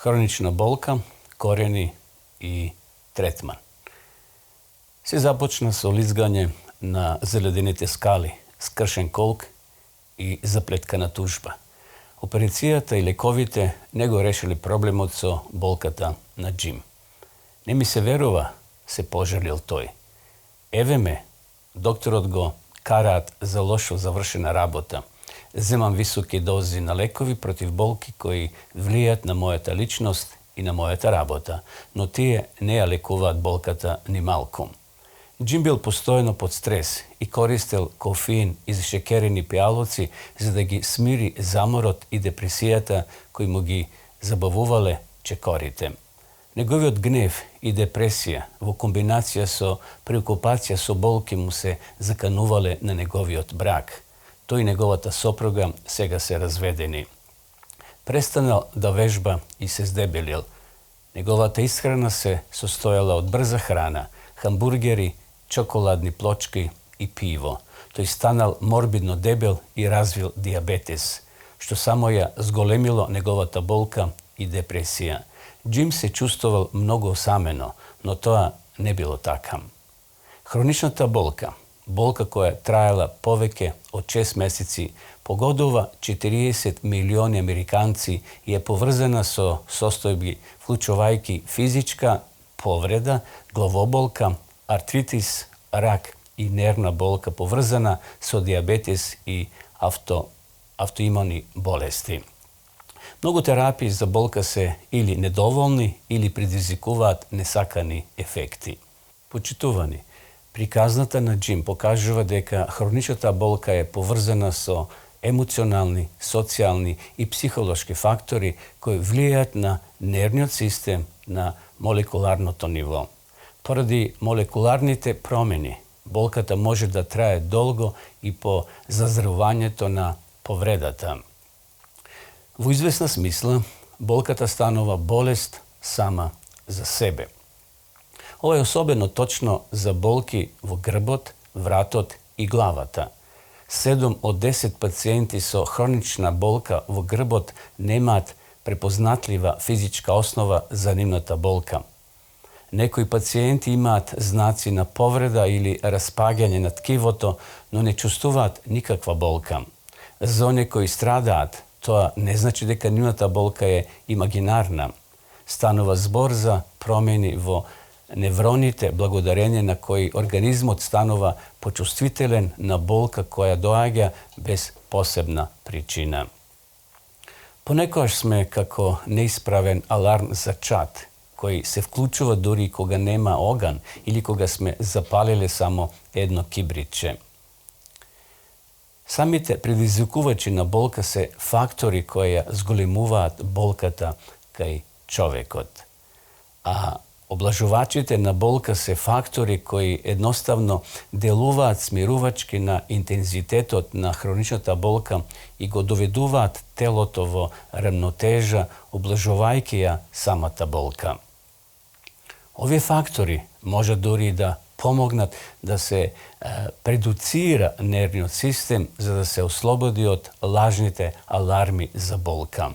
Хронична болка, корени и третман. Се започна со лизгање на заледените скали, скршен колк и заплеткана тужба. Операцијата и лековите не го решили проблемот со болката на Джим. Не ми се верува, се пожалил тој. Еве ме, докторот го караат за лошо завршена работа. Земам високи дози на лекови против болки кои влијаат на мојата личност и на мојата работа, но тие не ја лекуваат болката ни малку. Джим бил постојано под стрес и користел кофеин и зашекерени пијалоци за да ги смири заморот и депресијата кои му ги забавувале чекорите. Неговиот гнев и депресија во комбинација со преокупација со болки му се заканувале на неговиот брак. Тој и неговата сопруга сега се разведени. Престанал да вежба и се здебелил. Неговата исхрана се состојала од брза храна, хамбургери, чоколадни плочки и пиво. Тој станал морбидно дебел и развил диабетес, што само ја зголемило неговата болка и депресија. Джим се чувствувал многу осамено, но тоа не било така. Хроничната болка, болка која траела повеќе од 6 месеци, погодува 40 милиони американци и е поврзана со состојби вклучувајќи физичка повреда, главоболка, артритис, рак и нервна болка поврзана со диабетес и автоимуни болести. Многу терапии за болка се или недоволни или предизвикуваат несакани ефекти. Почитувани, приказната на Джим покажува дека хроничната болка е поврзана со емоционални, социјални и психолошки фактори кои влијаат на нервниот систем на молекуларното ниво. Поради молекуларните промени, болката може да трае долго и по заздравувањето на повредата. Во известна смисла, болката станува болест сама за себе. Ова е особено точно за болки во грбот, вратот и главата. 7 од 10 пациенти со хронична болка во грбот немаат препознатлива физичка основа за нивната болка. Некои пациенти имаат знаци на повреда или распаѓање на ткивото, но не чувствуваат никаква болка. За оние кои страдаат, тоа не значи дека нивната болка е имагинарна. Станува збор за промени во невроните, благодарење на кои организмот станува почувствителен на болка која доаѓа без посебна причина. Понекогаш сме како неисправен аларм за чад, кој се вклучува дури кога нема оган или кога сме запалиле само едно кибритче. Самите предизвикувачи на болка се фактори кои ја зголемуваат болката кај човекот. А облажувачите на болка се фактори кои едноставно делуваат смирувачки на интензитетот на хроничната болка и го доведуваат телото во рамнотежа, облажувајќи ја самата болка. Овие фактори може дури да помогнат да се предуцира нервниот систем за да се ослободи од лажните аларми за болка.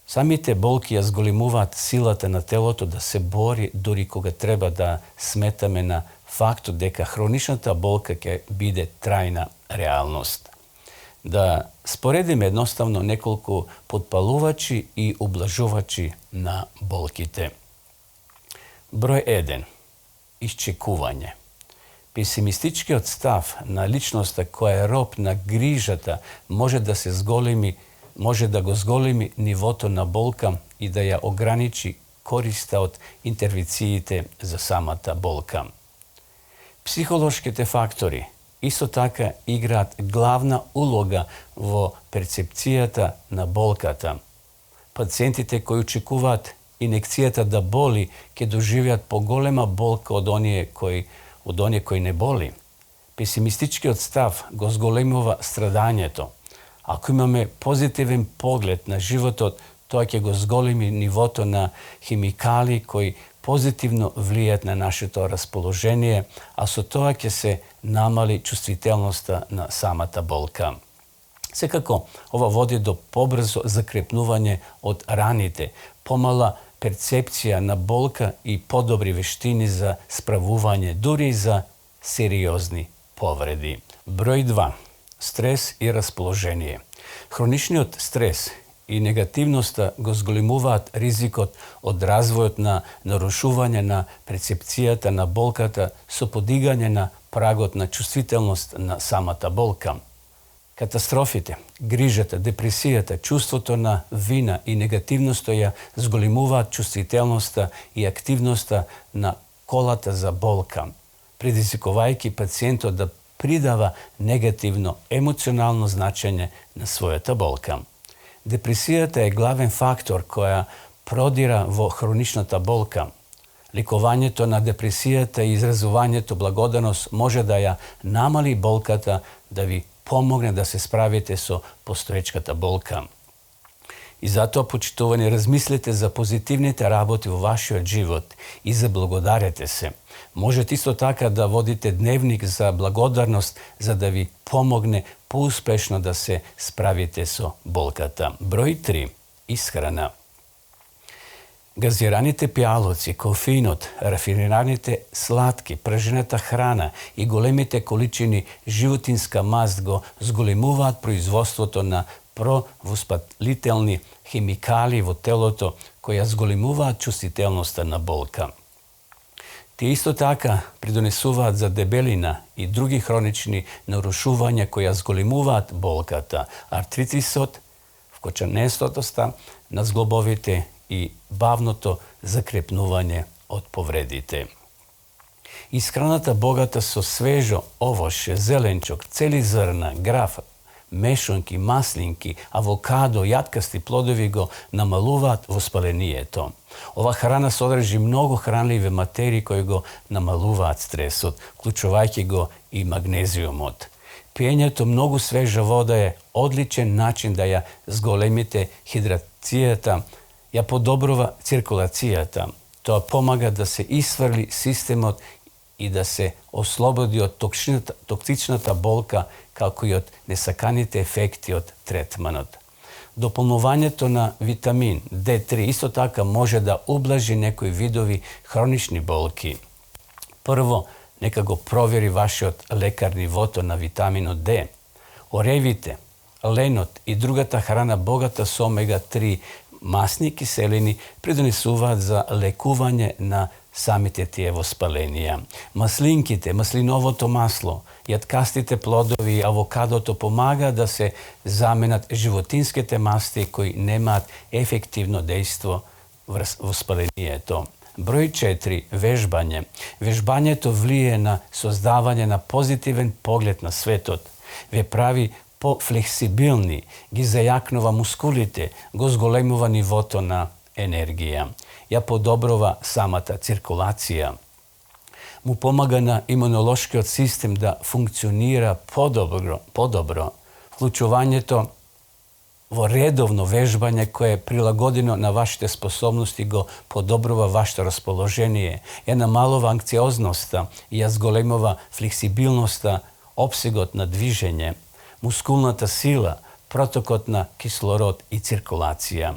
Самите болки ја зголемуваат силата на телото да се бори дури кога треба да сметаме на фактот дека хроничната болка ќе биде трајна реалност. Да споредиме едноставно неколку потпалувачи и облажувачи на болките. Број 1. Исчекување. Песимистичкиот став на личноста која е роб на грижата може да го зголеми нивото на болка и да ја ограничи користа од интервенциите за самата болка. Психолошките фактори исто така играат главна улога во перцепцијата на болката. Пациентите кои очекуваат инекцијата да боли ќе доживеат поголема болка од оние кои не боли. Песимистичкиот став го зголемува страдањето. Ако имаме позитивен поглед на животот, тоа ќе го зголеми нивото на химикали кои позитивно влијаат на нашето расположение, а со тоа ќе се намали чувствителноста на самата болка. Секако, ова води до побрзо закрепнување од раните, помала перцепција на болка и подобри вештини за справување, дури за сериозни повреди. Број 2. Стрес и расположение. Хроничниот стрес и негативноста го зголемуваат ризикот од развојот на нарушување на перцепцијата на болката со подигање на прагот на чувствителност на самата болка. Катастрофите, грижата, депресијата, чувството на вина и негативноста ја зголемуваат чувствителноста и активноста на колата за болка, предизвикувајќи пациентот да придава негативно емоционално значење на својата болка. Депресијата е главен фактор која продира во хроничната болка. Лекувањето на депресијата и изразувањето благодарност може да ја намали болката, да ви помогне да се справите со постоечката болка. И затоа, почитувани, размислете за позитивните работи во вашиот живот и заблагодарете се. Можете исто така да водите дневник за благодарност, за да ви помогне поуспешно да се справите со болката. Број 3. Исхрана. Газираните пијалоци, кофеинот, рафинираните сладки, пражената храна и големите количини животинска маст го зголемуваат производството на провоспалителни хемикали во телото, која зголемуваат чувствителноста на болка. Тие исто така придонесуваат за дебелина и други хронични нарушувања која зголемуваат болката, артритисот, вкоченестотоста на зглобовите и бавното закрепнување од повредите. Исхраната богата со свежо овоше, зеленчок, цели зрна, граф, мешунки, маслинки, авокадо, јаткасти плодови го намалуваат воспалението. Ова храна содржи многу хранливи материи кои го намалуваат стресот, вклучувајќи го и магнезиумот. Пиењето многу свежа вода е одличен начин да ја зголемите хидрацијата, ја подобрува циркулацијата. Тоа помага да се исфрли системот и да се ослободи од токсичната болка, како и од несаканите ефекти од третманот. Дополнувањето на витамин D3 исто така може да ублажи некои видови хронични болки. Прво, нека го провери вашиот лекар нивото на витаминот D. Оревите, ленот и другата храна богата со омега-3 масни киселини придонесуваат за лекување на самите тие воспаленија. Маслинките, маслиновото масло, јаткастите плодови и авокадото помага да се заменат животинските масти кои немаат ефективно дејство врз воспалението. Број 4. Вежбање. Вежбањето влие на создавање на позитивен поглед на светот. Ве прави пофлексибилни, ги зајакнува мускулите, го зголемува нивото на енергија. Ја подобрува самата циркулација. Му помага на имунолошкиот систем да функционира подобро. Вклучувањето во редовно вежбање кое е прилагодено на вашите способности го подобрува вашето расположение, ја намалува анксиозноста и ја зголемува флексибилноста, опсегот на движење, мускулната сила, протокот на кислород и циркулација.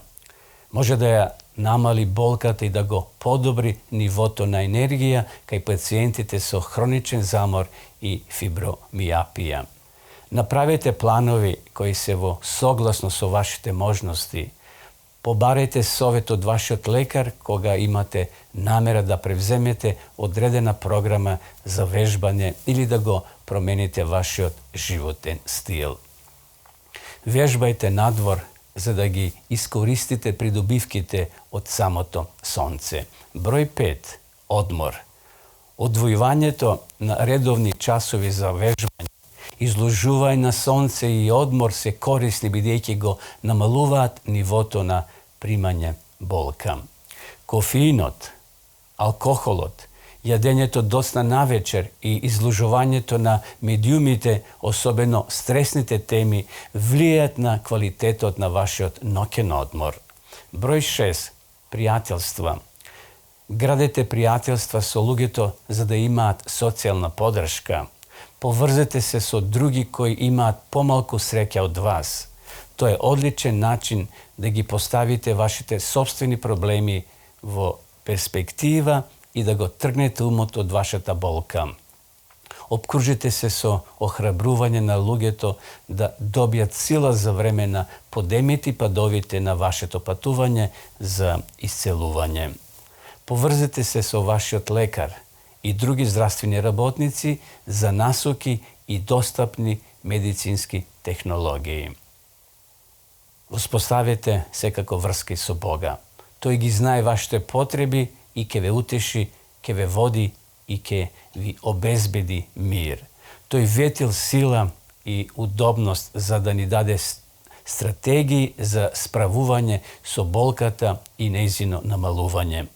Може да ја намали болката и да го подобри нивото на енергија кај пациентите со хроничен замор и фибромијапија. Направете планови кои се во согласно со вашите можности. Побарајте совет од вашиот лекар кога имате намера да превземете одредена програма за вежбање или да го промените вашиот животен стил. Вежбајте надвор за да ги искористите придобивките од самото сонце. Број 5. Одмор. Одвојувањето на редовни часови за вежбање, изложување на сонце и одмор се корисни бидејќи го намалуваат нивото на примање болка. Кофеинот, алкохолот, јадењето доцна навечер и изложувањето на медиумите, особено стресните теми, влијаат на квалитетот на вашиот ноќен одмор. Број 6. Пријателства. Градете пријателства со луѓето за да имаат социјална подршка. Поврзете се со други кои имаат помалку среќа од вас. Тоа е одличен начин да ги поставите вашите собствени проблеми во перспектива и да го тргнете умот од вашата болка. Обкружите се со охрабрување на луѓето да добијат сила за време на подемите и падовите на вашето патување за исцелување. Поврзете се со вашиот лекар и други здравствени работници за насоки и достапни медицински технологии. Воспоставете секако врски со Бога. Тој ги знае вашите потреби и ќе ве утеши, ќе ве води и ќе ви обезбеди мир. Тој ветил сила и удобност за да ни даде стратегии за справување со болката и нејзино намалување.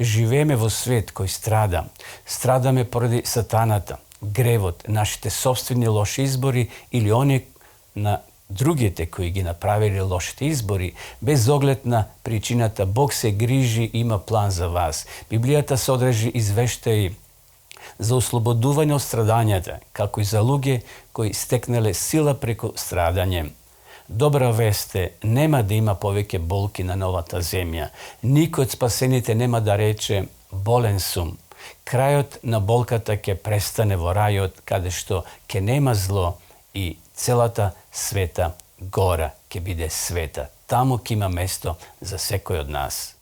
Живееме во свет кој страда. Страдаме поради сатаната, гревот, нашите собствени лоши избори или они на другите кои ги направиле лошите избори, без оглед на причината. Бог се грижи и има план за вас. Библијата содржи извештаи за ослободување од страдањата, како и за луѓе кои стекнале сила преку страдање. Добра вест е, нема да има повеќе болки на новата земја. Никој од спасените нема да рече болен сум. Крајот на болката ќе престане во рајот, каде што ќе нема зло и целата света гора ќе биде света. Таму ќе има место за секој од нас.